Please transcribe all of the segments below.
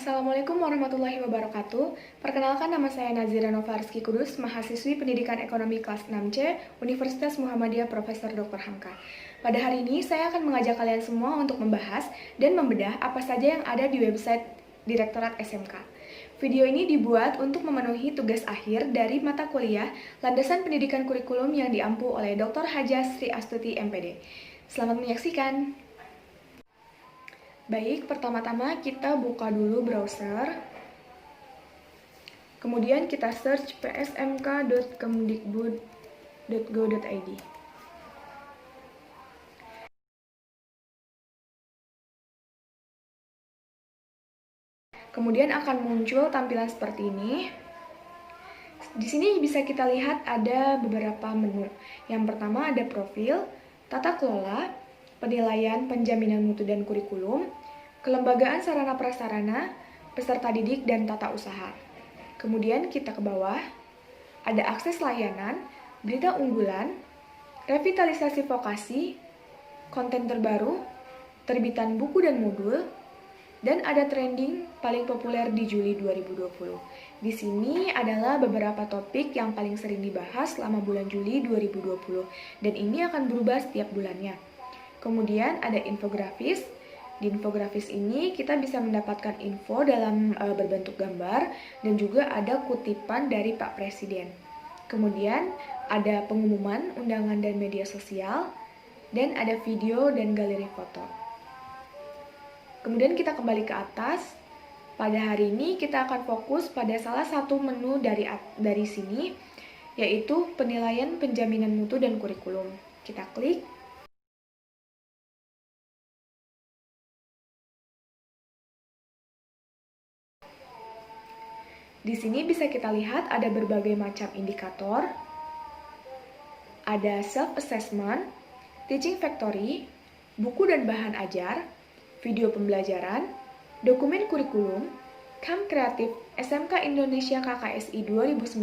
Assalamualaikum warahmatullahi wabarakatuh. Perkenalkan, nama saya Nazira Novarski Kudus, mahasiswi Pendidikan Ekonomi kelas 6C, Universitas Muhammadiyah Profesor Dr. Hamka. Pada hari ini, saya akan mengajak kalian semua untuk membahas dan membedah apa saja yang ada di website Direktorat SMK. Video ini dibuat untuk memenuhi tugas akhir dari mata kuliah Landasan Pendidikan Kurikulum yang diampu oleh Dr. Hajah Sri Astuti MPD. Selamat menyaksikan. Baik, pertama-tama kita buka dulu browser. Kemudian kita search psmk.kemdikbud.go.id. Kemudian akan muncul tampilan seperti ini. Di sini bisa kita lihat ada beberapa menu. Yang pertama ada profil, tata kelola, penilaian penjaminan mutu dan kurikulum, kelembagaan sarana prasarana, peserta didik dan tata usaha. Kemudian kita ke bawah, ada akses layanan, berita unggulan, revitalisasi vokasi, konten terbaru, terbitan buku dan modul, dan ada trending paling populer di Juli 2020. Di sini adalah beberapa topik yang paling sering dibahas selama bulan Juli 2020, dan ini akan berubah setiap bulannya. Kemudian ada infografis. Di infografis ini kita bisa mendapatkan info dalam berbentuk gambar dan juga ada kutipan dari Pak Presiden. Kemudian ada pengumuman, undangan dan media sosial, dan ada video dan galeri foto. Kemudian kita kembali ke atas. Pada hari ini kita akan fokus pada salah satu menu dari sini, yaitu penilaian penjaminan mutu dan kurikulum. Kita klik. Di sini bisa kita lihat ada berbagai macam indikator, ada self-assessment, teaching factory, buku dan bahan ajar, video pembelajaran, dokumen kurikulum, Camp Kreatif SMK Indonesia KKSI 2019,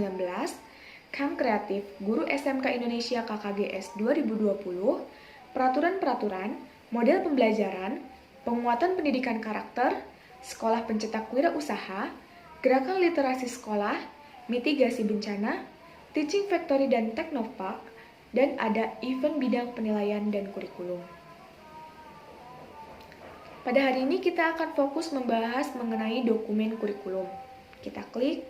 Camp Kreatif Guru SMK Indonesia KKGS 2020, peraturan-peraturan, model pembelajaran, penguatan pendidikan karakter, sekolah pencetak wirausaha, gerakan literasi sekolah, mitigasi bencana, teaching factory dan teknopark, dan ada event bidang penilaian dan kurikulum. Pada hari ini kita akan fokus membahas mengenai dokumen kurikulum. Kita klik.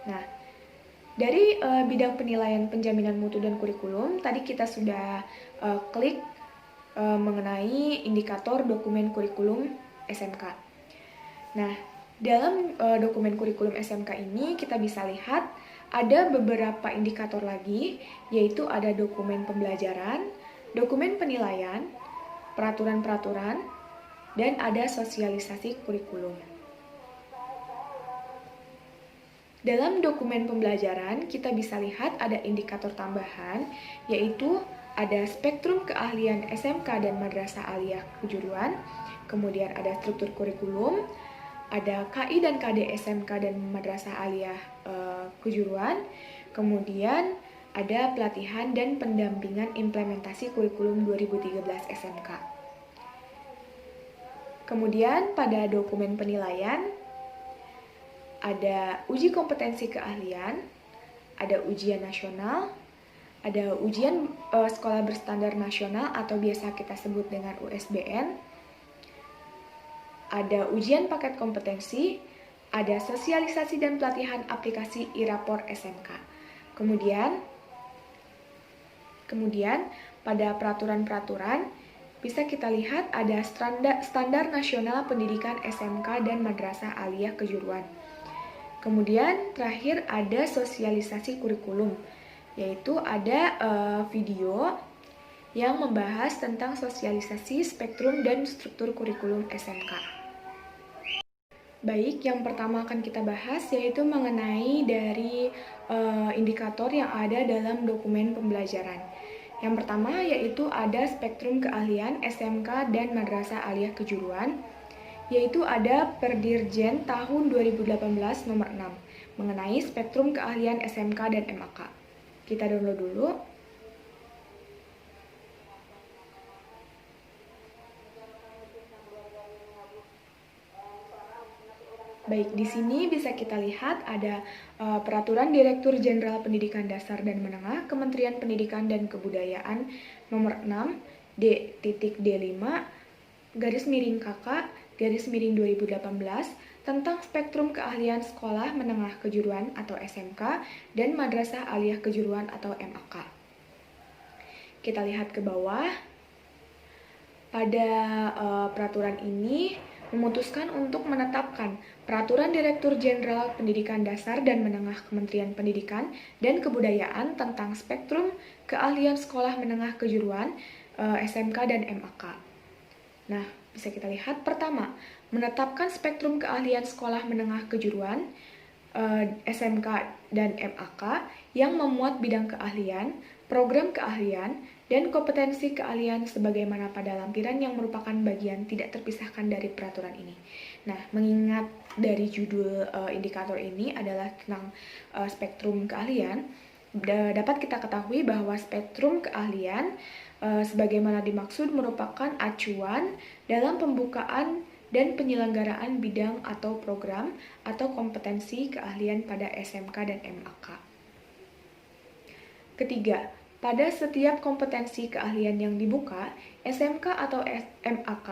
Nah, dari bidang penilaian penjaminan mutu dan kurikulum, tadi kita sudah klik mengenai indikator dokumen kurikulum SMK. Nah, dalam dokumen kurikulum SMK ini kita bisa lihat ada beberapa indikator lagi, yaitu ada dokumen pembelajaran, dokumen penilaian, peraturan-peraturan, dan ada sosialisasi kurikulum. Dalam dokumen pembelajaran, kita bisa lihat ada indikator tambahan, yaitu ada spektrum keahlian SMK dan Madrasah Aliyah Kejuruan, kemudian ada struktur kurikulum, ada KI dan KD SMK dan Madrasah Aliyah Kejuruan, kemudian ada pelatihan dan pendampingan implementasi kurikulum 2013 SMK. Kemudian pada dokumen penilaian, ada uji kompetensi keahlian, ada ujian nasional, ada ujian sekolah berstandar nasional atau biasa kita sebut dengan USBN, ada ujian paket kompetensi, ada sosialisasi dan pelatihan aplikasi e-rapor SMK. Kemudian pada peraturan-peraturan bisa kita lihat ada standar nasional pendidikan SMK dan Madrasah Aliyah Kejuruan. Kemudian terakhir ada sosialisasi kurikulum, yaitu ada video yang membahas tentang sosialisasi spektrum dan struktur kurikulum SMK. Baik, yang pertama akan kita bahas yaitu mengenai dari indikator yang ada dalam dokumen pembelajaran. Yang pertama yaitu ada spektrum keahlian SMK dan Madrasah Aliyah Kejuruan, yaitu ada Perdirjen tahun 2018 nomor 6 mengenai spektrum keahlian SMK dan MAK. Kita download dulu. Baik, di sini bisa kita lihat ada Peraturan Direktur Jenderal Pendidikan Dasar dan Menengah Kementerian Pendidikan dan Kebudayaan nomor 6 D.D5 garis miring KK garis miring 2018 tentang spektrum keahlian sekolah menengah kejuruan atau SMK dan madrasah aliyah kejuruan atau MAK. Kita lihat ke bawah. Pada peraturan ini memutuskan untuk menetapkan Peraturan Direktur Jenderal Pendidikan Dasar dan Menengah Kementerian Pendidikan dan Kebudayaan tentang spektrum keahlian sekolah menengah kejuruan SMK dan MAK. Nah, bisa kita lihat pertama, menetapkan spektrum keahlian sekolah menengah kejuruan SMK dan MAK yang memuat bidang keahlian, program keahlian, dan kompetensi keahlian sebagaimana pada lampiran yang merupakan bagian tidak terpisahkan dari peraturan ini. Nah, mengingat dari judul indikator ini adalah tentang spektrum keahlian, dapat kita ketahui bahwa spektrum keahlian sebagaimana dimaksud merupakan acuan dalam pembukaan dan penyelenggaraan bidang atau program atau kompetensi keahlian pada SMK dan MAK. Ketiga, pada setiap kompetensi keahlian yang dibuka, SMK atau MAK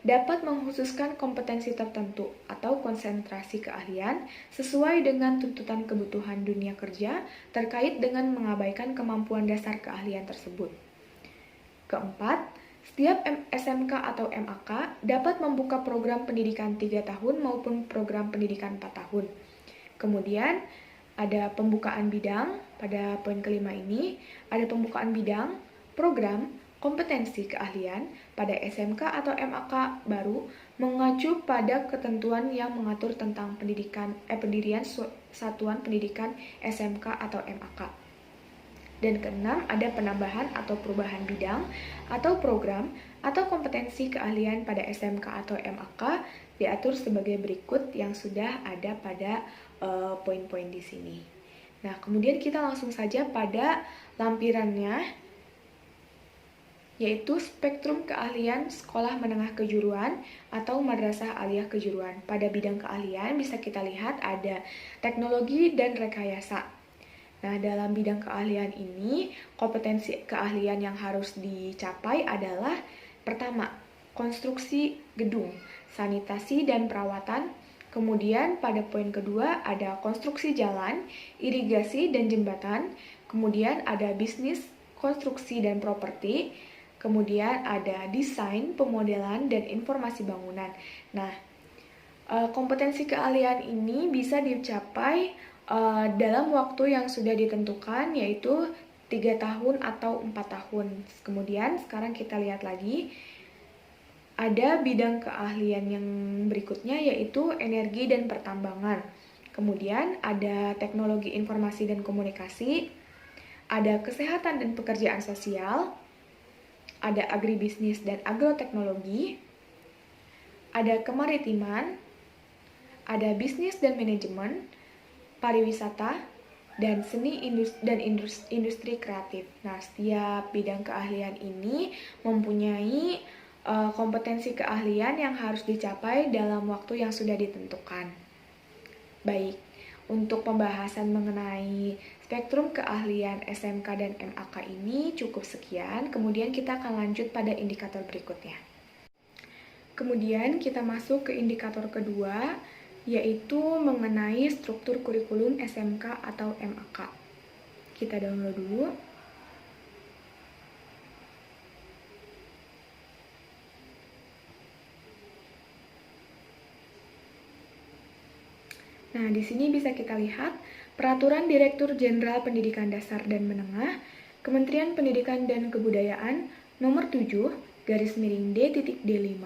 dapat mengkhususkan kompetensi tertentu atau konsentrasi keahlian sesuai dengan tuntutan kebutuhan dunia kerja terkait dengan mengabaikan kemampuan dasar keahlian tersebut. Keempat, setiap SMK atau MAK dapat membuka program pendidikan 3 tahun maupun program pendidikan 4 tahun. Kemudian, ada pembukaan bidang, pada poin kelima ini, ada pembukaan bidang, program, kompetensi keahlian pada SMK atau MAK baru mengacu pada ketentuan yang mengatur tentang pendirian satuan pendidikan SMK atau MAK. Dan keenam, ada penambahan atau perubahan bidang atau program atau kompetensi keahlian pada SMK atau MAK diatur sebagai berikut yang sudah ada pada poin-poin di sini. Nah, kemudian kita langsung saja pada lampirannya, yaitu spektrum keahlian sekolah menengah kejuruan atau madrasah aliyah kejuruan. Pada bidang keahlian bisa kita lihat ada teknologi dan rekayasa. Nah, dalam bidang keahlian ini, kompetensi keahlian yang harus dicapai adalah pertama, konstruksi gedung, sanitasi dan perawatan. Kemudian pada poin kedua ada konstruksi jalan, irigasi dan jembatan. Kemudian ada bisnis, konstruksi dan properti. Kemudian ada desain, pemodelan dan informasi bangunan. Nah, kompetensi keahlian ini bisa dicapai dalam waktu yang sudah ditentukan, yaitu 3 tahun atau 4 tahun. Kemudian sekarang kita lihat lagi, ada bidang keahlian yang berikutnya yaitu energi dan pertambangan. Kemudian ada teknologi informasi dan komunikasi, ada kesehatan dan pekerjaan sosial, ada agribisnis dan agroteknologi, ada kemaritiman, ada bisnis dan manajemen, pariwisata, dan seni dan industri kreatif. Nah, setiap bidang keahlian ini mempunyai kompetensi keahlian yang harus dicapai dalam waktu yang sudah ditentukan. Baik, untuk pembahasan mengenai spektrum keahlian SMK dan MAK ini cukup sekian, kemudian kita akan lanjut pada indikator berikutnya. Kemudian kita masuk ke indikator kedua, yaitu mengenai struktur kurikulum SMK atau MAK. Kita download dulu. Nah, di sini bisa kita lihat Peraturan Direktur Jenderal Pendidikan Dasar dan Menengah Kementerian Pendidikan dan Kebudayaan nomor 7 garis miring D.D5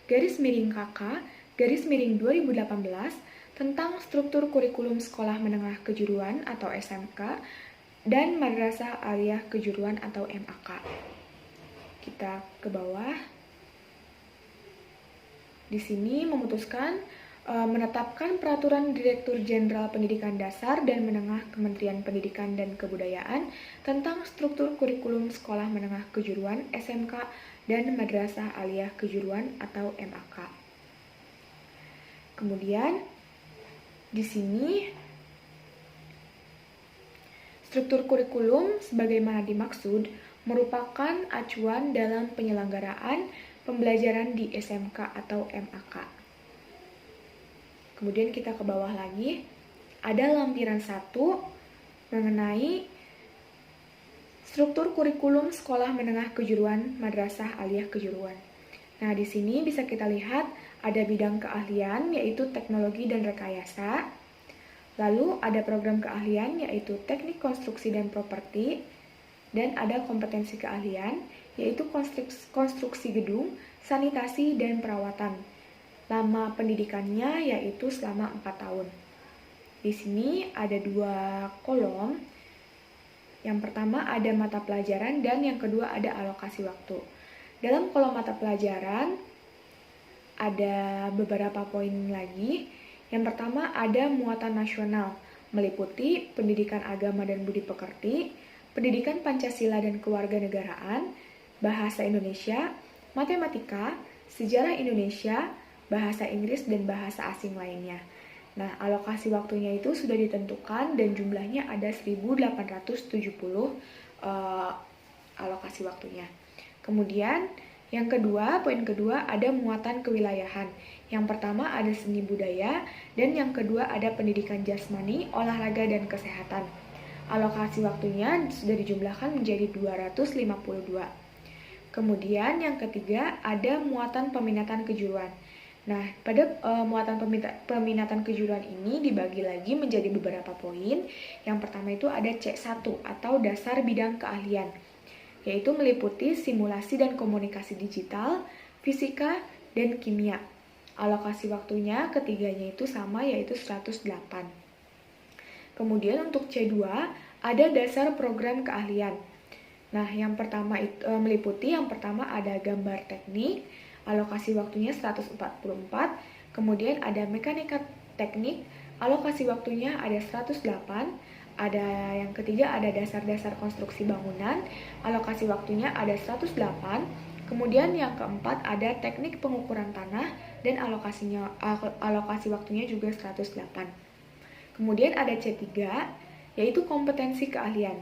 garis miring KK garis miring 2018 tentang struktur kurikulum sekolah menengah kejuruan atau SMK dan madrasah aliyah kejuruan atau MAK. Kita ke bawah. Di sini memutuskan menetapkan Peraturan Direktur Jenderal Pendidikan Dasar dan Menengah Kementerian Pendidikan dan Kebudayaan tentang struktur kurikulum sekolah menengah kejuruan SMK dan Madrasah Aliyah Kejuruan atau MAK. Kemudian di sini struktur kurikulum sebagaimana dimaksud merupakan acuan dalam penyelenggaraan pembelajaran di SMK atau MAK. Kemudian kita ke bawah lagi, ada lampiran 1 mengenai struktur kurikulum sekolah menengah kejuruan Madrasah Aliyah Kejuruan. Nah, di sini bisa kita lihat ada bidang keahlian yaitu teknologi dan rekayasa. Lalu ada program keahlian yaitu teknik konstruksi dan properti. Dan ada kompetensi keahlian yaitu konstruksi gedung, sanitasi, dan perawatan. Lama pendidikannya yaitu selama 4 tahun. Di sini ada 2 kolom. Yang pertama ada mata pelajaran dan yang kedua ada alokasi waktu. Dalam kolom mata pelajaran ada beberapa poin lagi. Yang pertama ada muatan nasional, meliputi pendidikan agama dan budi pekerti, pendidikan Pancasila dan kewarganegaraan, bahasa Indonesia, matematika, sejarah Indonesia, bahasa Inggris, dan bahasa asing lainnya. Nah, alokasi waktunya itu sudah ditentukan dan jumlahnya ada 1.870 alokasi waktunya. Kemudian, poin kedua ada muatan kewilayahan. Yang pertama ada seni budaya dan yang kedua ada pendidikan jasmani, olahraga, dan kesehatan. Alokasi waktunya sudah dijumlahkan menjadi 252. Kemudian yang ketiga ada muatan peminatan kejuruan. Nah, pada muatan peminatan kejuruan ini dibagi lagi menjadi beberapa poin. Yang pertama itu ada C1 atau dasar bidang keahlian, yaitu meliputi simulasi dan komunikasi digital, fisika, dan kimia. Alokasi waktunya ketiganya itu sama yaitu 108. Kemudian untuk C2 ada dasar program keahlian. Nah, yang pertama itu meliputi yang pertama ada gambar teknik, alokasi waktunya 144, kemudian ada mekanika teknik, alokasi waktunya ada 108, ada yang ketiga ada dasar-dasar konstruksi bangunan, alokasi waktunya ada 108, kemudian yang keempat ada teknik pengukuran tanah dan alokasi waktunya juga 108. Kemudian ada C3 yaitu kompetensi keahlian,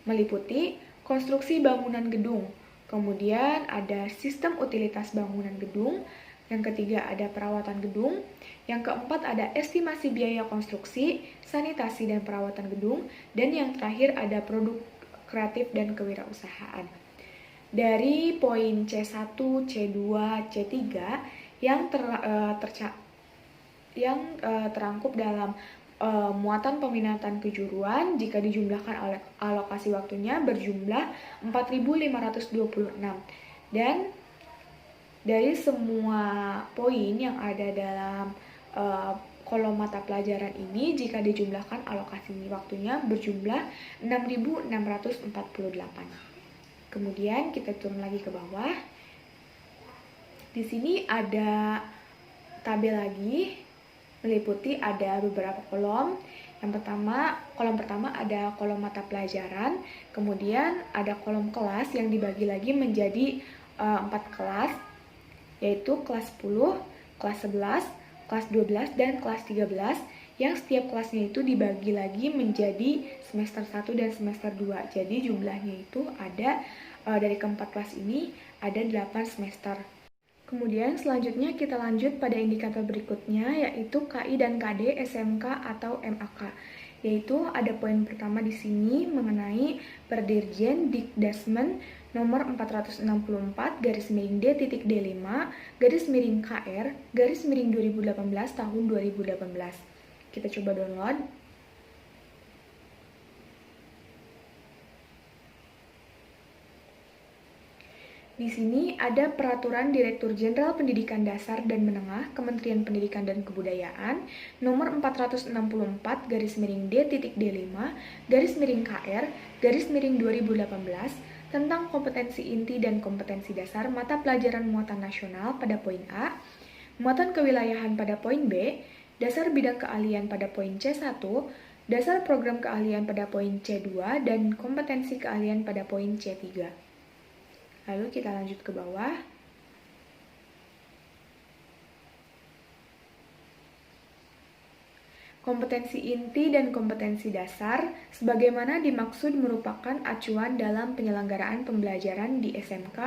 meliputi konstruksi bangunan gedung. Kemudian ada sistem utilitas bangunan gedung, yang ketiga ada perawatan gedung, yang keempat ada estimasi biaya konstruksi, sanitasi dan perawatan gedung, dan yang terakhir ada produk kreatif dan kewirausahaan. Dari poin C1, C2, C3 yang terangkup dalam muatan peminatan kejuruan jika dijumlahkan oleh alokasi waktunya berjumlah 4.526 dan dari semua poin yang ada dalam kolom mata pelajaran ini jika dijumlahkan alokasi waktunya berjumlah 6.648. Kemudian kita turun lagi ke bawah. Di sini ada tabel lagi, meliputi ada beberapa kolom. Yang pertama, kolom pertama ada kolom mata pelajaran, kemudian ada kolom kelas yang dibagi lagi menjadi 4 kelas, yaitu kelas 10, kelas 11, kelas 12, dan kelas 13, yang setiap kelasnya itu dibagi lagi menjadi semester 1 dan semester 2. Jadi jumlahnya itu ada, dari keempat kelas ini, ada 8 semester. Kemudian selanjutnya kita lanjut pada indikator berikutnya yaitu KI dan KD SMK atau MAK. Yaitu ada poin pertama di sini mengenai Perdirjen Dikdasmen nomor 460.4-D5-D5-KR-2018 tahun 2018. Kita coba download. Di sini ada Peraturan Direktur Jenderal Pendidikan Dasar dan Menengah Kementerian Pendidikan dan Kebudayaan nomor 464-D5-KR-2018 tentang kompetensi inti dan kompetensi dasar mata pelajaran muatan nasional pada poin A, muatan kewilayahan pada poin B, dasar bidang keahlian pada poin C1, dasar program keahlian pada poin C2, dan kompetensi keahlian pada poin C3. Lalu kita lanjut ke bawah. Kompetensi inti dan kompetensi dasar, sebagaimana dimaksud merupakan acuan dalam penyelenggaraan pembelajaran di SMK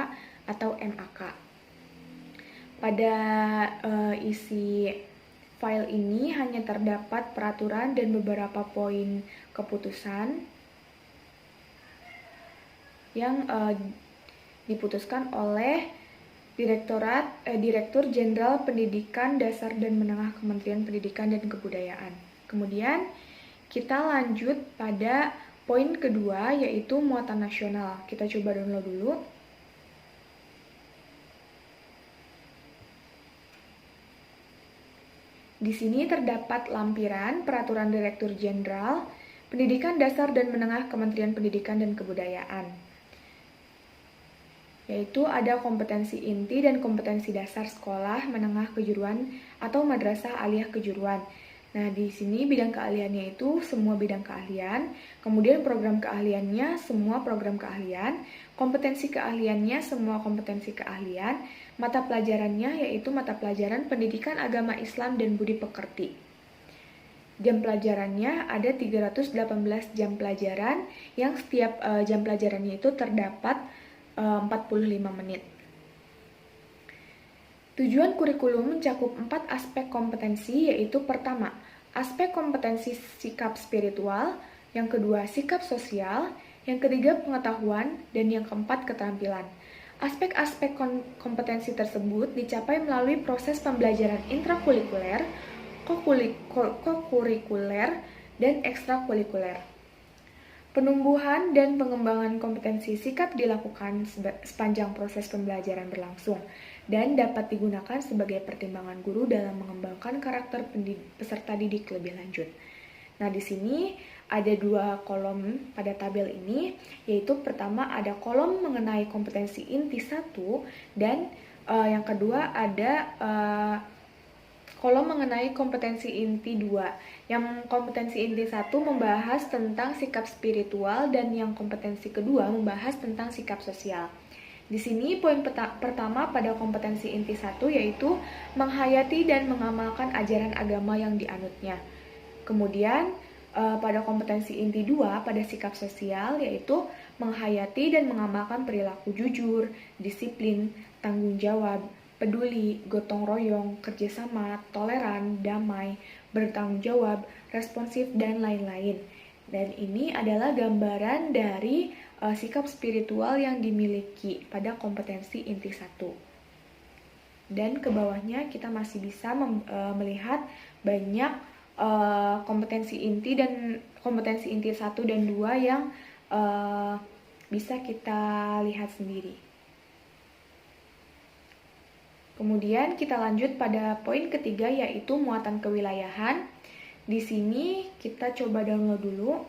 atau MAK. Pada isi file ini hanya terdapat peraturan dan beberapa poin keputusan yang diputuskan oleh Direktur Jenderal Pendidikan Dasar dan Menengah Kementerian Pendidikan dan Kebudayaan. Kemudian kita lanjut pada poin kedua, yaitu muatan nasional. Kita coba download dulu. Di sini terdapat lampiran Peraturan Direktur Jenderal Pendidikan Dasar dan Menengah Kementerian Pendidikan dan Kebudayaan, yaitu ada kompetensi inti dan kompetensi dasar sekolah menengah kejuruan atau madrasah aliyah kejuruan. Nah, di sini bidang keahliannya itu semua bidang keahlian, kemudian program keahliannya semua program keahlian, kompetensi keahliannya semua kompetensi keahlian, mata pelajarannya yaitu mata pelajaran pendidikan agama Islam dan budi pekerti. Jam pelajarannya ada 318 jam pelajaran yang setiap jam pelajarannya itu terdapat 45 menit. Tujuan kurikulum mencakup 4 aspek kompetensi, yaitu pertama, aspek kompetensi sikap spiritual, yang kedua, sikap sosial, yang ketiga, pengetahuan, dan yang keempat, keterampilan. Aspek-aspek kompetensi tersebut dicapai melalui proses pembelajaran intrakurikuler, kokurikuler, dan ekstrakurikuler. Penumbuhan dan pengembangan kompetensi sikap dilakukan sepanjang proses pembelajaran berlangsung dan dapat digunakan sebagai pertimbangan guru dalam mengembangkan karakter peserta didik lebih lanjut. Nah, di sini ada 2 kolom pada tabel ini, yaitu pertama ada kolom mengenai kompetensi inti 1 dan yang kedua ada kolom mengenai kompetensi inti 2. Yang kompetensi inti 1 membahas tentang sikap spiritual dan yang kompetensi kedua membahas tentang sikap sosial. Di sini poin pertama pada kompetensi inti 1 yaitu menghayati dan mengamalkan ajaran agama yang dianutnya. Kemudian pada kompetensi inti 2 pada sikap sosial yaitu menghayati dan mengamalkan perilaku jujur, disiplin, tanggung jawab, peduli, gotong royong, kerjasama, toleran, damai, bertanggung jawab, responsif, dan lain-lain. Dan ini adalah gambaran dari sikap spiritual yang dimiliki pada kompetensi inti 1. Dan ke bawahnya kita masih bisa melihat banyak kompetensi inti dan kompetensi inti 1 dan 2 yang bisa kita lihat sendiri. Kemudian kita lanjut pada poin ketiga, yaitu muatan kewilayahan. Di sini kita coba download dulu.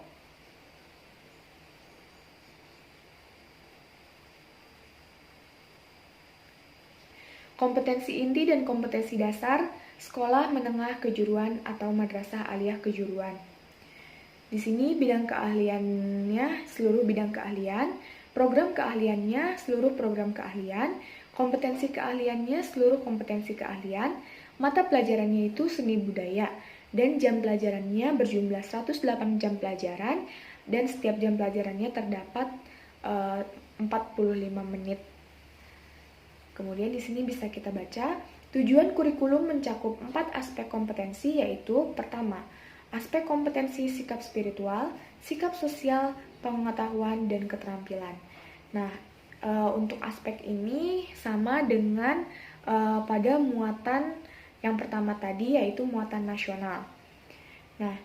Kompetensi inti dan kompetensi dasar sekolah menengah kejuruan atau madrasah aliyah kejuruan. Di sini bidang keahliannya seluruh bidang keahlian, program keahliannya seluruh program keahlian, kompetensi keahliannya seluruh kompetensi keahlian, mata pelajarannya itu seni budaya, dan jam pelajarannya berjumlah 108 jam pelajaran, dan setiap jam pelajarannya terdapat 45 menit. Kemudian di sini bisa kita baca, tujuan kurikulum mencakup 4 aspek kompetensi, yaitu pertama, aspek kompetensi sikap spiritual, sikap sosial, pengetahuan, dan keterampilan. Nah, untuk aspek ini sama dengan pada muatan yang pertama tadi, yaitu muatan nasional. Nah,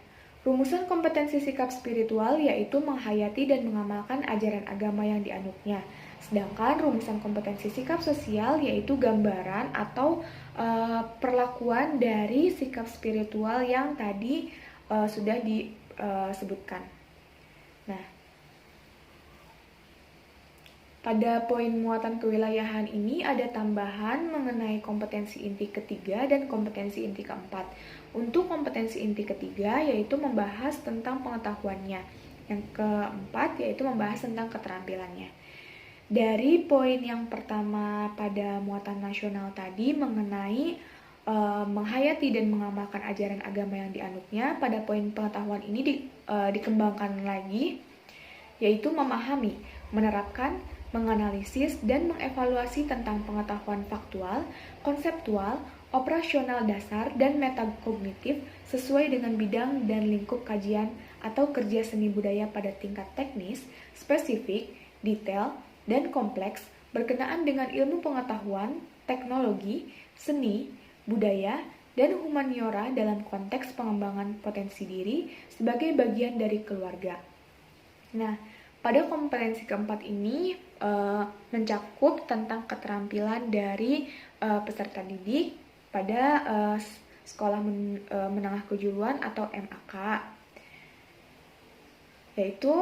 rumusan kompetensi sikap spiritual yaitu menghayati dan mengamalkan ajaran agama yang dianutnya. Sedangkan rumusan kompetensi sikap sosial yaitu gambaran atau perlakuan dari sikap spiritual yang tadi sudah disebutkan. Nah, Pada poin muatan kewilayahan ini ada tambahan mengenai kompetensi inti ketiga dan kompetensi inti keempat. Untuk kompetensi inti ketiga yaitu membahas tentang pengetahuannya. Yang keempat yaitu membahas tentang keterampilannya. Dari poin yang pertama pada muatan nasional tadi mengenai menghayati dan mengamalkan ajaran agama yang dianutnya, pada poin pengetahuan ini dikembangkan lagi, yaitu memahami, menerapkan, menganalisis, dan mengevaluasi tentang pengetahuan faktual, konseptual, operasional dasar, dan metakognitif sesuai dengan bidang dan lingkup kajian atau kerja seni budaya pada tingkat teknis, spesifik, detail, dan kompleks berkenaan dengan ilmu pengetahuan, teknologi, seni, budaya, dan humaniora dalam konteks pengembangan potensi diri sebagai bagian dari keluarga. Nah, pada kompetensi keempat ini mencakup tentang keterampilan dari peserta didik pada sekolah menengah kejuruan atau MAK, yaitu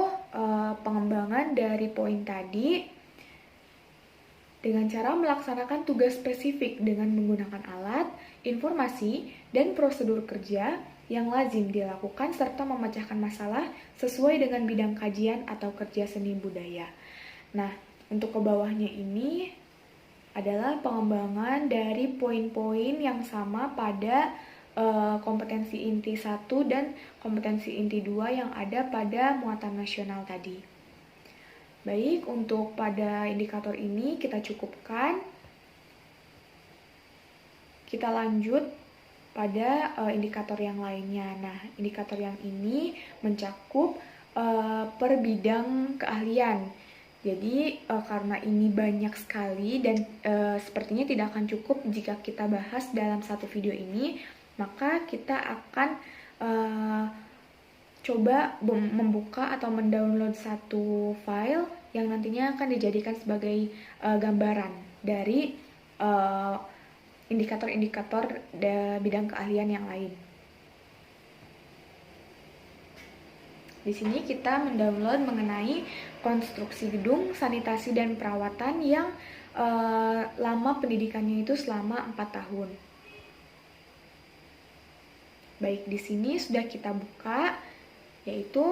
pengembangan dari poin tadi dengan cara melaksanakan tugas spesifik dengan menggunakan alat, informasi, dan prosedur kerja yang lazim dilakukan serta memecahkan masalah sesuai dengan bidang kajian atau kerja seni budaya. Nah, untuk ke bawahnya ini adalah pengembangan dari poin-poin yang sama pada kompetensi inti 1 dan kompetensi inti 2 yang ada pada muatan nasional tadi. Baik, untuk pada indikator ini kita cukupkan. Kita lanjut pada indikator yang lainnya. Nah, indikator yang ini mencakup per bidang keahlian. Jadi, karena ini banyak sekali dan sepertinya tidak akan cukup jika kita bahas dalam satu video ini, maka kita akan coba membuka atau mendownload satu file yang nantinya akan dijadikan sebagai gambaran dari indikator-indikator bidang keahlian yang lain. Di sini kita mendownload mengenai konstruksi gedung, sanitasi dan perawatan yang lama pendidikannya itu selama 4 tahun. Baik, di sini sudah kita buka, yaitu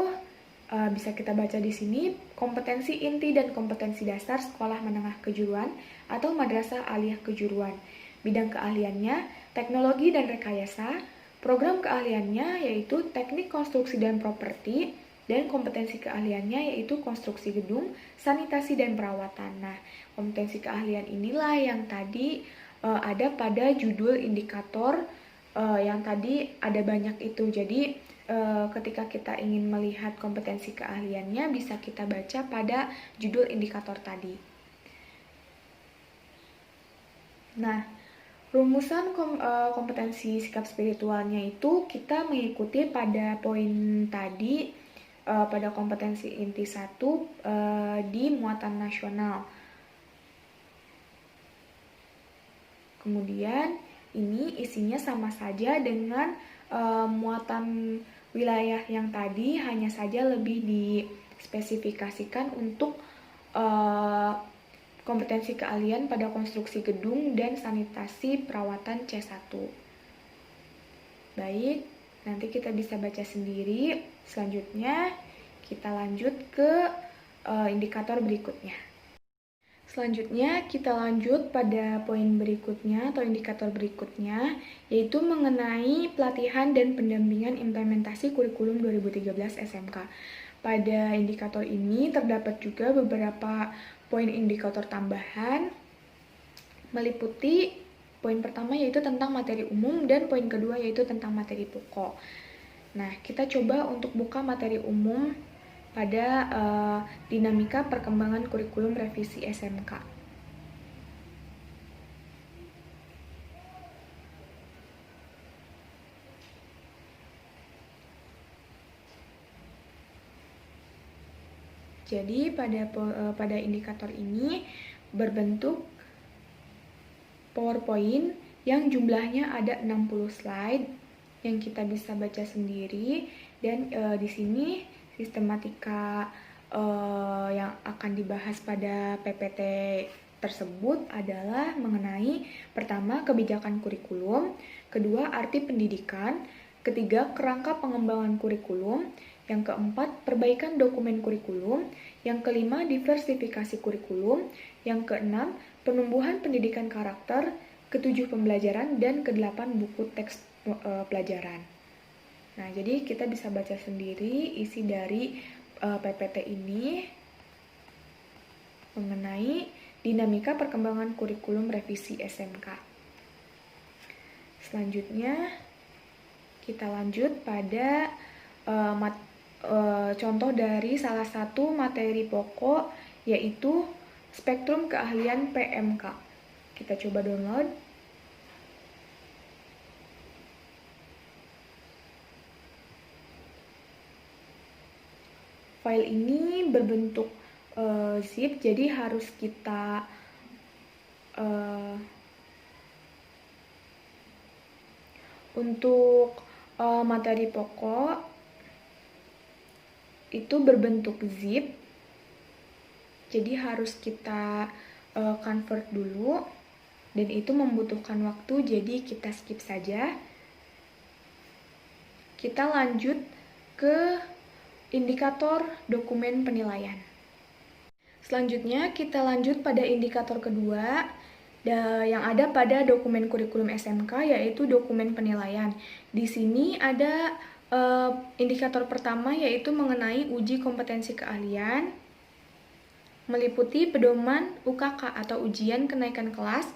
bisa kita baca di sini kompetensi inti dan kompetensi dasar sekolah menengah kejuruan atau madrasah aliyah kejuruan. Bidang keahliannya teknologi dan rekayasa, program keahliannya yaitu teknik konstruksi dan properti, dan kompetensi keahliannya yaitu konstruksi gedung, sanitasi dan perawatan. Nah, kompetensi keahlian inilah yang tadi ada pada judul indikator yang tadi ada banyak itu. Jadi ketika kita ingin melihat kompetensi keahliannya bisa kita baca pada judul indikator tadi. Nah, rumusan kompetensi sikap spiritualnya itu kita mengikuti pada poin tadi pada kompetensi inti 1 di muatan nasional. Kemudian ini isinya sama saja dengan muatan wilayah yang tadi, hanya saja lebih dispesifikasikan untuk kompetensi keahlian pada konstruksi gedung dan sanitasi perawatan C1. Baik, nanti kita bisa baca sendiri. Selanjutnya kita lanjut ke indikator berikutnya. Selanjutnya kita lanjut pada poin berikutnya atau indikator berikutnya, yaitu mengenai pelatihan dan pendampingan implementasi kurikulum 2013 SMK. Pada indikator ini terdapat juga beberapa poin indikator tambahan, meliputi poin pertama yaitu tentang materi umum dan poin kedua yaitu tentang materi pokok. Nah, kita coba untuk buka materi umum pada dinamika perkembangan kurikulum revisi SMK. Jadi pada indikator ini berbentuk PowerPoint yang jumlahnya ada 60 slide yang kita bisa baca sendiri, dan di sini sistematika yang akan dibahas pada PPT tersebut adalah mengenai pertama kebijakan kurikulum, kedua arti pendidikan, ketiga kerangka pengembangan kurikulum, yang keempat perbaikan dokumen kurikulum, yang kelima diversifikasi kurikulum, yang keenam penumbuhan pendidikan karakter, ketujuh pembelajaran, dan kedelapan buku teks pelajaran. Nah, jadi kita bisa baca sendiri isi dari PPT ini mengenai dinamika perkembangan kurikulum revisi SMK. Selanjutnya, kita lanjut pada contoh dari salah satu materi pokok, yaitu spektrum keahlian PMK. Kita coba download. File ini berbentuk zip, jadi harus kita untuk materi pokok itu berbentuk zip, jadi harus kita convert dulu, dan itu membutuhkan waktu, jadi kita skip saja. Kita lanjut ke indikator dokumen penilaian. Selanjutnya kita lanjut pada indikator kedua yang ada pada dokumen kurikulum SMK, yaitu dokumen penilaian. Di sini ada indikator pertama, yaitu mengenai uji kompetensi keahlian, meliputi pedoman UKK atau ujian kenaikan kelas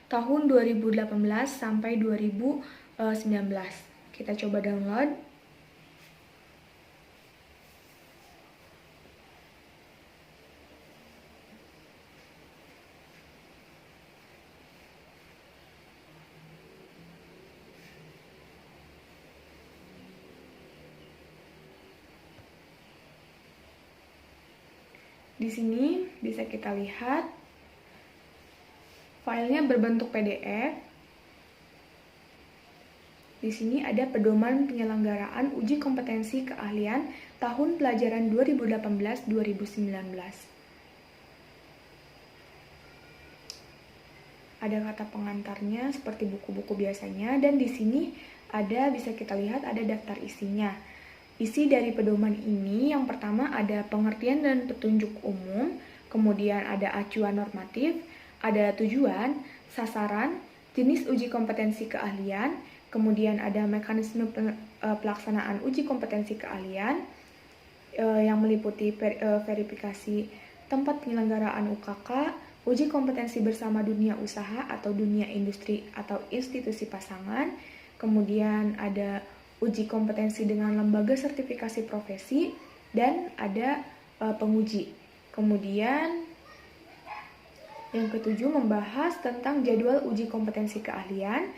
tahun 2018 sampai 2019. Kita coba download. Di sini bisa kita lihat filenya berbentuk PDF. Di sini ada pedoman penyelenggaraan uji kompetensi keahlian tahun pelajaran 2018-2019. Ada kata pengantarnya seperti buku-buku biasanya, dan di sini bisa kita lihat ada daftar isinya. Isi dari pedoman ini yang pertama ada pengertian dan petunjuk umum, kemudian ada acuan normatif, ada tujuan, sasaran, jenis uji kompetensi keahlian, kemudian ada mekanisme pelaksanaan uji kompetensi keahlian yang meliputi verifikasi tempat penyelenggaraan UKK, uji kompetensi bersama dunia usaha atau dunia industri atau institusi pasangan, kemudian ada uji kompetensi dengan lembaga sertifikasi profesi, dan ada penguji. Kemudian yang ketujuh membahas tentang jadwal uji kompetensi keahlian,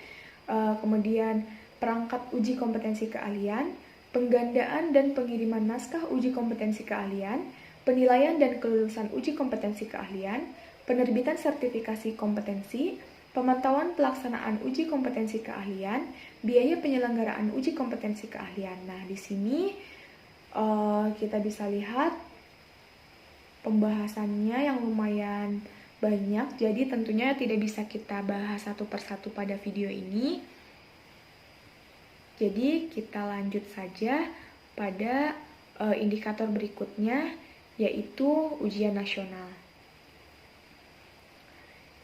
kemudian perangkat uji kompetensi keahlian, penggandaan dan pengiriman naskah uji kompetensi keahlian, penilaian dan kelulusan uji kompetensi keahlian, penerbitan sertifikasi kompetensi, pemantauan pelaksanaan uji kompetensi keahlian, biaya penyelenggaraan uji kompetensi keahlian. Nah, di sini kita bisa lihat pembahasannya yang lumayan banyak, jadi tentunya tidak bisa kita bahas satu persatu pada video ini. Jadi kita lanjut saja pada indikator berikutnya, yaitu ujian nasional.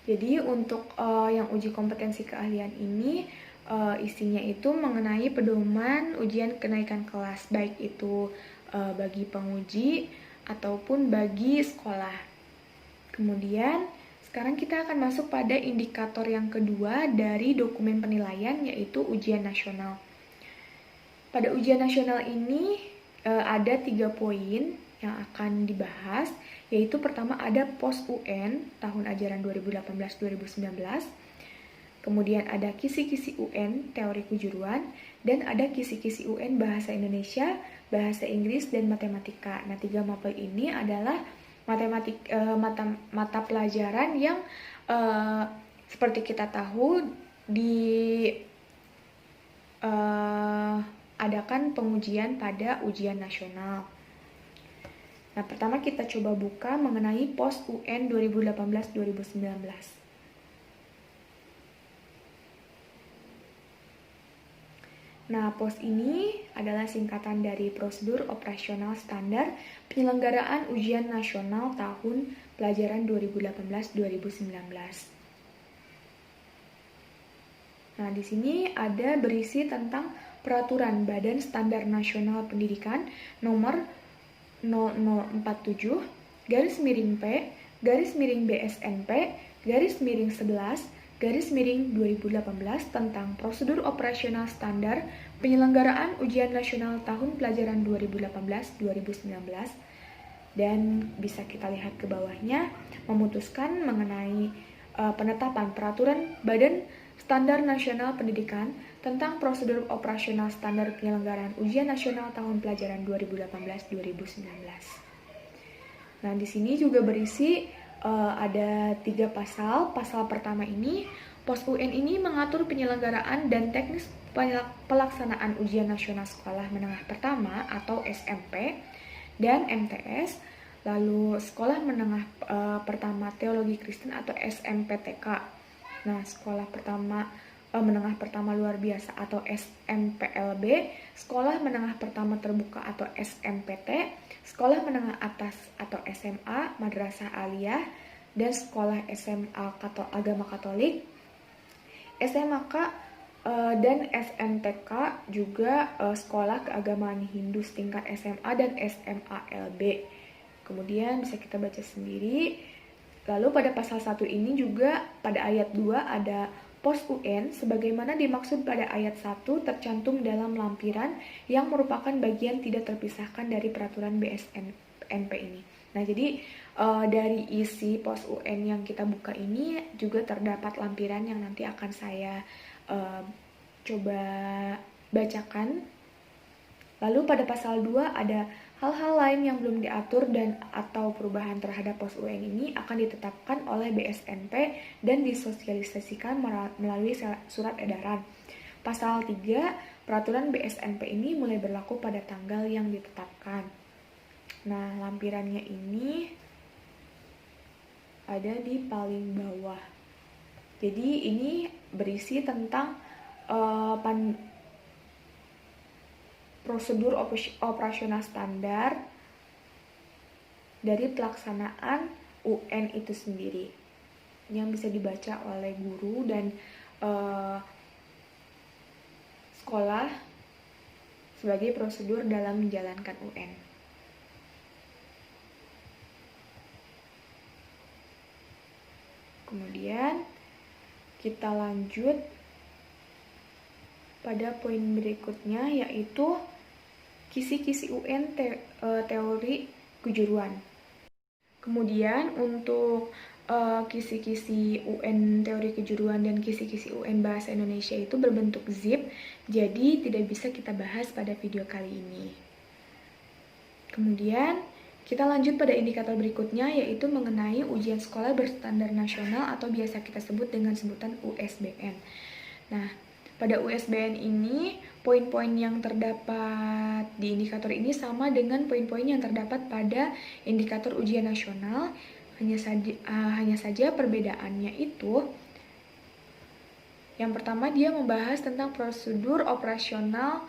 Jadi untuk yang uji kompetensi keahlian ini isinya itu mengenai pedoman ujian kenaikan kelas, baik itu bagi penguji ataupun bagi sekolah. Kemudian sekarang kita akan masuk pada indikator yang kedua dari dokumen penilaian, yaitu ujian nasional. Pada ujian nasional ini ada 3 poin yang akan dibahas, yaitu pertama ada POS UN tahun ajaran 2018-2019, kemudian ada kisi-kisi UN teori kejuruan, dan ada kisi-kisi UN bahasa Indonesia, bahasa Inggris, dan matematika. Nah, 3 mapel ini adalah mata pelajaran yang seperti kita tahu adakan pengujian pada ujian nasional. Nah, pertama kita coba buka mengenai POS UN 2018-2019. Nah, POS ini adalah singkatan dari Prosedur Operasional Standar Penyelenggaraan Ujian Nasional Tahun Pelajaran 2018-2019. Nah, di sini ada berisi tentang Peraturan Badan Standar Nasional Pendidikan nomor 0047 garis miring P garis miring BSNP garis miring 11 garis miring 2018 tentang prosedur operasional standar penyelenggaraan ujian nasional tahun pelajaran 2018-2019, dan bisa kita lihat ke bawahnya memutuskan mengenai penetapan peraturan Badan Standar Nasional Pendidikan tentang prosedur operasional standar penyelenggaraan ujian nasional tahun pelajaran 2018-2019. Nah, di sini juga berisi ada 3 pasal. Pasal pertama ini, POS UN ini mengatur penyelenggaraan dan teknis pelaksanaan ujian nasional sekolah menengah pertama atau SMP dan MTS, lalu sekolah menengah pertama teologi Kristen atau SMPTK. Nah, sekolah pertama menengah pertama luar biasa atau SMPLB, sekolah menengah pertama terbuka atau SMPT, sekolah menengah atas atau SMA, madrasah aliyah, dan sekolah SMA agama Katolik, SMAK dan SMTK, juga sekolah keagamaan Hindu setingkat SMA dan SMALB. Kemudian bisa kita baca sendiri. Lalu pada pasal 1 ini juga pada ayat 2 ada POS UN sebagaimana dimaksud pada ayat 1 tercantum dalam lampiran yang merupakan bagian tidak terpisahkan dari peraturan BSNP ini. Nah, jadi dari isi POS UN yang kita buka ini juga terdapat lampiran yang nanti akan saya coba bacakan. Lalu pada pasal 2 ada hal-hal lain yang belum diatur dan atau perubahan terhadap POS UN ini akan ditetapkan oleh BSNP dan disosialisasikan melalui surat edaran. Pasal 3, peraturan BSNP ini mulai berlaku pada tanggal yang ditetapkan. Nah, lampirannya ini ada di paling bawah. Jadi ini berisi tentang prosedur operasional standar dari pelaksanaan UN itu sendiri yang bisa dibaca oleh guru dan sekolah sebagai prosedur dalam menjalankan UN. Kemudian kita lanjut pada poin berikutnya, yaitu kisi-kisi UN teori kejuruan. Kemudian untuk kisi-kisi UN teori kejuruan dan kisi-kisi UN bahasa Indonesia itu berbentuk zip, jadi tidak bisa kita bahas pada video kali ini. Kemudian kita lanjut pada indikator berikutnya, yaitu mengenai ujian sekolah berstandar nasional atau biasa kita sebut dengan sebutan USBN. Nah, pada USBN ini, poin-poin yang terdapat di indikator ini sama dengan poin-poin yang terdapat pada indikator ujian nasional. Hanya saja perbedaannya itu, yang pertama dia membahas tentang prosedur operasional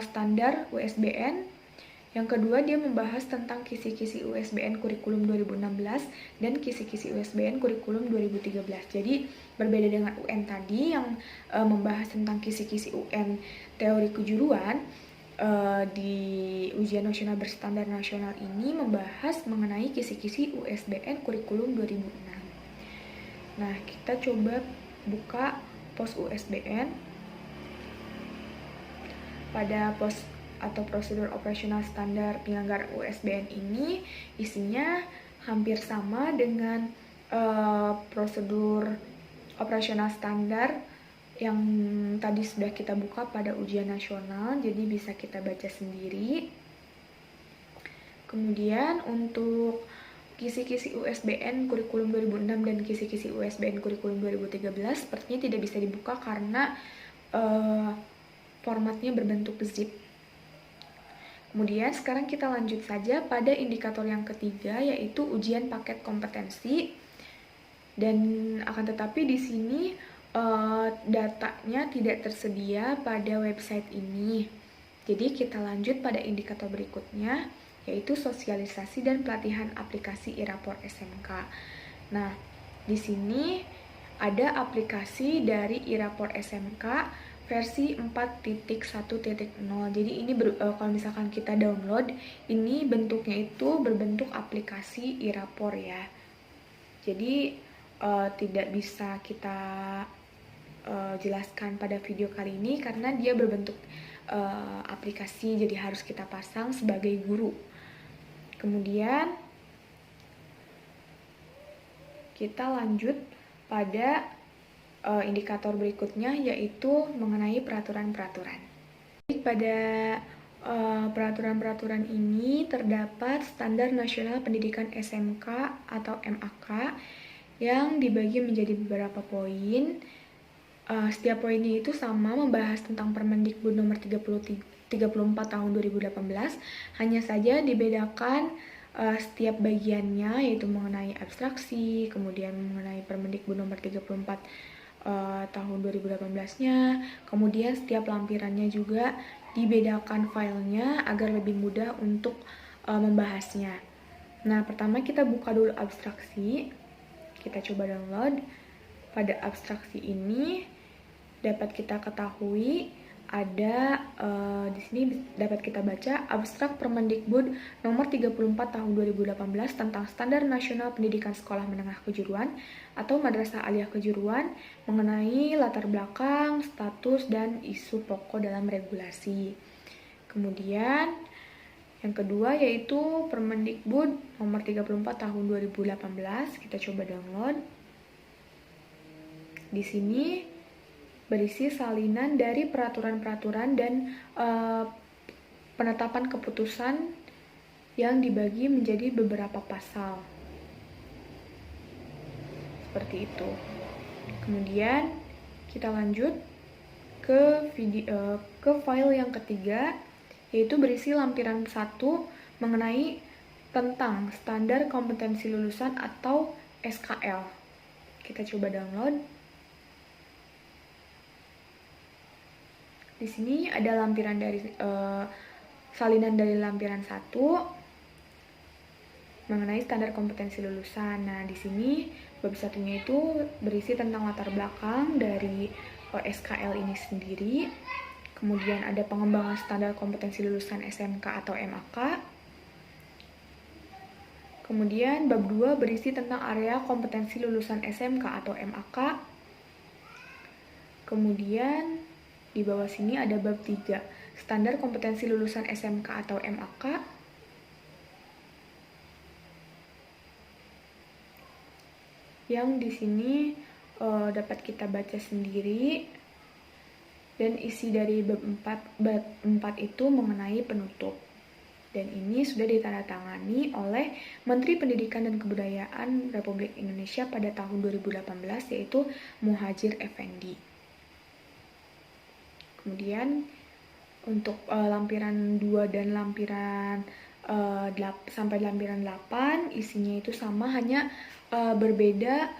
standar USBN. Yang kedua, dia membahas tentang kisi-kisi USBN kurikulum 2016 dan kisi-kisi USBN kurikulum 2013. Jadi, berbeda dengan UN tadi yang membahas tentang kisi-kisi UN teori kejuruan, di ujian nasional berstandar nasional ini membahas mengenai kisi-kisi USBN kurikulum 2006. Nah, kita coba buka POS USBN. Pada POS atau prosedur operasional standar penyelenggaraan USBN ini isinya hampir sama dengan prosedur operasional standar yang tadi sudah kita buka pada ujian nasional, jadi bisa kita baca sendiri. Kemudian untuk kisi-kisi USBN kurikulum 2006 dan kisi-kisi USBN kurikulum 2013 sepertinya tidak bisa dibuka karena formatnya berbentuk zip. Kemudian sekarang kita lanjut saja pada indikator yang ketiga, yaitu ujian paket kompetensi. Dan akan tetapi di sini datanya tidak tersedia pada website ini. Jadi kita lanjut pada indikator berikutnya, yaitu sosialisasi dan pelatihan aplikasi e-rapor SMK. Nah, di sini ada aplikasi dari e-rapor SMK versi 4.1.0. Jadi ini kalau misalkan kita download, ini bentuknya itu berbentuk aplikasi e-rapor ya. Jadi tidak bisa kita jelaskan pada video kali ini karena dia berbentuk aplikasi, jadi harus kita pasang sebagai guru. Kemudian kita lanjut pada indikator berikutnya, yaitu mengenai peraturan-peraturan. Pada peraturan-peraturan ini terdapat Standar Nasional Pendidikan SMK atau MAK yang dibagi menjadi beberapa poin. Setiap poinnya itu sama, membahas tentang Permendikbud nomor 34 tahun 2018, hanya saja dibedakan setiap bagiannya, yaitu mengenai abstraksi, kemudian mengenai Permendikbud nomor 34 tahun 2018-nya, kemudian setiap lampirannya juga dibedakan filenya agar lebih mudah untuk membahasnya. Nah, pertama kita buka dulu abstraksi, kita coba download. Pada abstraksi ini dapat kita ketahui ada di sini dapat kita baca abstrak Permendikbud nomor 34 tahun 2018 tentang Standar Nasional Pendidikan Sekolah Menengah Kejuruan atau Madrasah Aliyah Kejuruan mengenai latar belakang, status, dan isu pokok dalam regulasi. Kemudian yang kedua yaitu Permendikbud nomor 34 tahun 2018, kita coba download. Di sini berisi salinan dari peraturan-peraturan dan penetapan keputusan yang dibagi menjadi beberapa pasal. Seperti itu. Kemudian kita lanjut ke file yang ketiga, yaitu berisi lampiran 1 mengenai tentang standar kompetensi lulusan atau SKL. Kita coba download. Di sini ada lampiran dari salinan dari lampiran 1 mengenai standar kompetensi lulusan. Nah, di sini bab satunya itu berisi tentang latar belakang dari SKL ini sendiri. Kemudian ada pengembangan standar kompetensi lulusan SMK atau MAK. Kemudian bab 2 berisi tentang area kompetensi lulusan SMK atau MAK. Kemudian di bawah sini ada bab 3, standar kompetensi lulusan SMK atau MAK. Yang di sini dapat kita baca sendiri. Dan isi dari bab 4 itu mengenai penutup. Dan ini sudah ditandatangani oleh Menteri Pendidikan dan Kebudayaan Republik Indonesia pada tahun 2018, yaitu Muhadjir Effendi. Kemudian untuk lampiran 2 dan lampiran sampai lampiran 8 isinya itu sama, hanya berbeda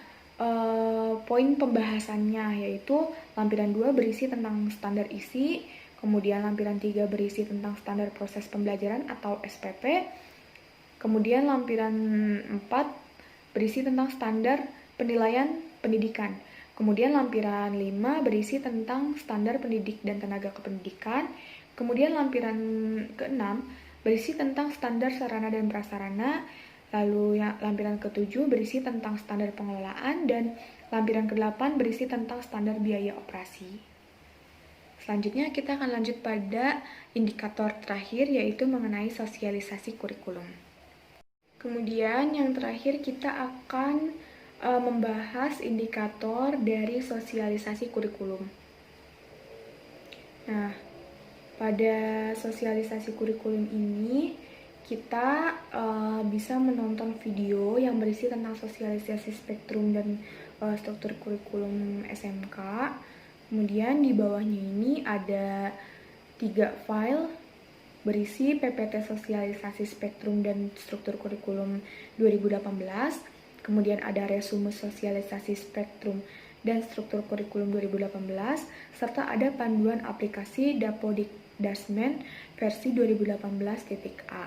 poin pembahasannya, yaitu lampiran 2 berisi tentang standar isi, kemudian lampiran 3 berisi tentang standar proses pembelajaran atau SPP, kemudian lampiran 4 berisi tentang standar penilaian pendidikan. Kemudian lampiran 5 berisi tentang standar pendidik dan tenaga kependidikan. Kemudian lampiran ke-6 berisi tentang standar sarana dan prasarana. Lalu lampiran ke-7 berisi tentang standar pengelolaan. Dan lampiran ke-8 berisi tentang standar biaya operasi. Selanjutnya kita akan lanjut pada indikator terakhir, yaitu mengenai sosialisasi kurikulum. Kemudian yang terakhir kita akan membahas indikator dari sosialisasi kurikulum. Nah, pada sosialisasi kurikulum ini kita bisa menonton video yang berisi tentang sosialisasi spektrum dan struktur kurikulum SMK. Kemudian di bawahnya ini ada 3 file berisi PPT Sosialisasi Spektrum dan Struktur Kurikulum 2018, kemudian ada resume Sosialisasi Spektrum dan Struktur Kurikulum 2018, serta ada panduan aplikasi Dapodikdasmen versi 2018.A.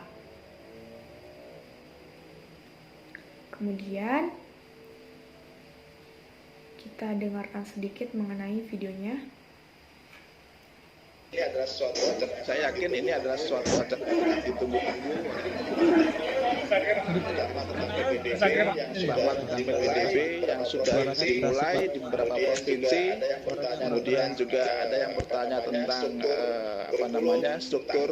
Kemudian kita dengarkan sedikit mengenai videonya. Ini adalah suatu saya yakin ini adalah suatu acara yang ditunggu-tunggu yang sudah dimulai di beberapa provinsi. Kemudian juga ada yang bertanya tentang struktur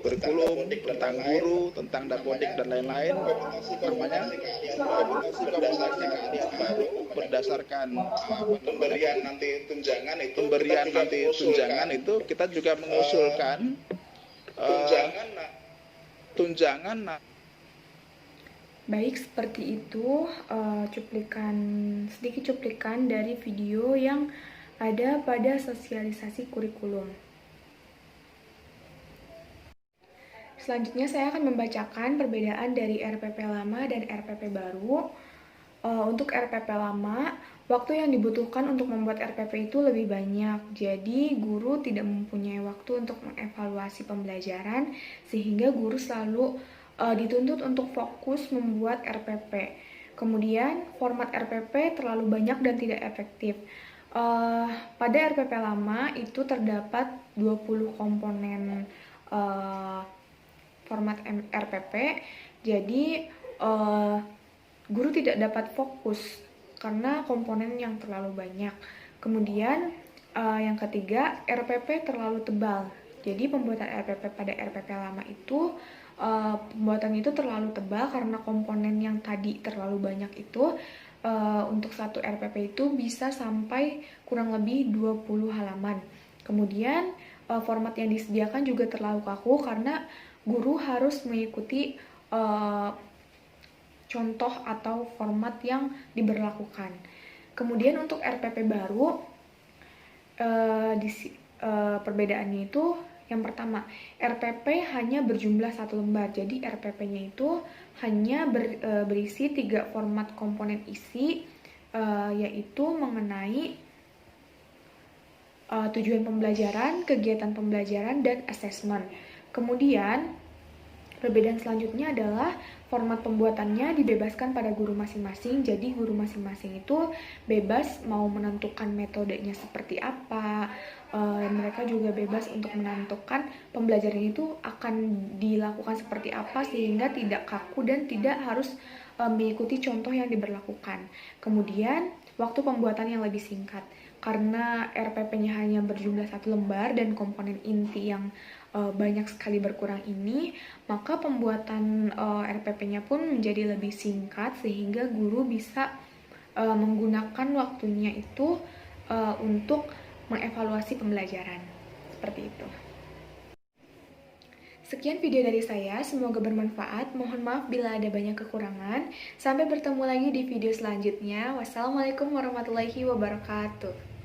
kurikulum, tentang guru, tentang dapodik dan lain-lain. Berdasarkan pemberian nanti tunjangan itu kita juga mengusulkan tunjangan. Baik, seperti itu sedikit cuplikan dari video yang ada pada sosialisasi kurikulum. Selanjutnya saya akan membacakan perbedaan dari RPP lama dan RPP baru. Untuk RPP lama, waktu yang dibutuhkan untuk membuat RPP itu lebih banyak. Jadi, guru tidak mempunyai waktu untuk mengevaluasi pembelajaran, sehingga guru selalu dituntut untuk fokus membuat RPP. Kemudian, format RPP terlalu banyak dan tidak efektif. Pada RPP lama itu terdapat 20 komponen format RPP, jadi guru tidak dapat fokus karena komponen yang terlalu banyak. Kemudian yang ketiga, RPP terlalu tebal. Jadi pembuatan RPP pada RPP lama itu pembuatan itu terlalu tebal karena komponen yang tadi terlalu banyak itu untuk satu RPP itu bisa sampai kurang lebih 20 halaman. Kemudian format yang disediakan juga terlalu kaku karena guru harus mengikuti contoh atau format yang diberlakukan. Kemudian untuk RPP baru, perbedaannya itu yang pertama, RPP hanya berjumlah 1 lembar. Jadi RPP-nya itu hanya berisi 3 format komponen isi, yaitu mengenai tujuan pembelajaran, kegiatan pembelajaran, dan asesmen. Kemudian, perbedaan selanjutnya adalah format pembuatannya dibebaskan pada guru masing-masing. Jadi guru masing-masing itu bebas mau menentukan metodenya seperti apa. Mereka juga bebas untuk menentukan pembelajaran itu akan dilakukan seperti apa sehingga tidak kaku dan tidak harus mengikuti contoh yang diberlakukan. Kemudian waktu pembuatan yang lebih singkat. Karena RPP-nya hanya berjumlah 1 lembar dan komponen inti yang banyak sekali berkurang ini, maka pembuatan RPP-nya pun menjadi lebih singkat sehingga guru bisa menggunakan waktunya itu untuk mengevaluasi pembelajaran. Seperti itu. Sekian video dari saya, semoga bermanfaat. Mohon maaf bila ada banyak kekurangan. Sampai bertemu lagi di video selanjutnya. Wassalamualaikum warahmatullahi wabarakatuh.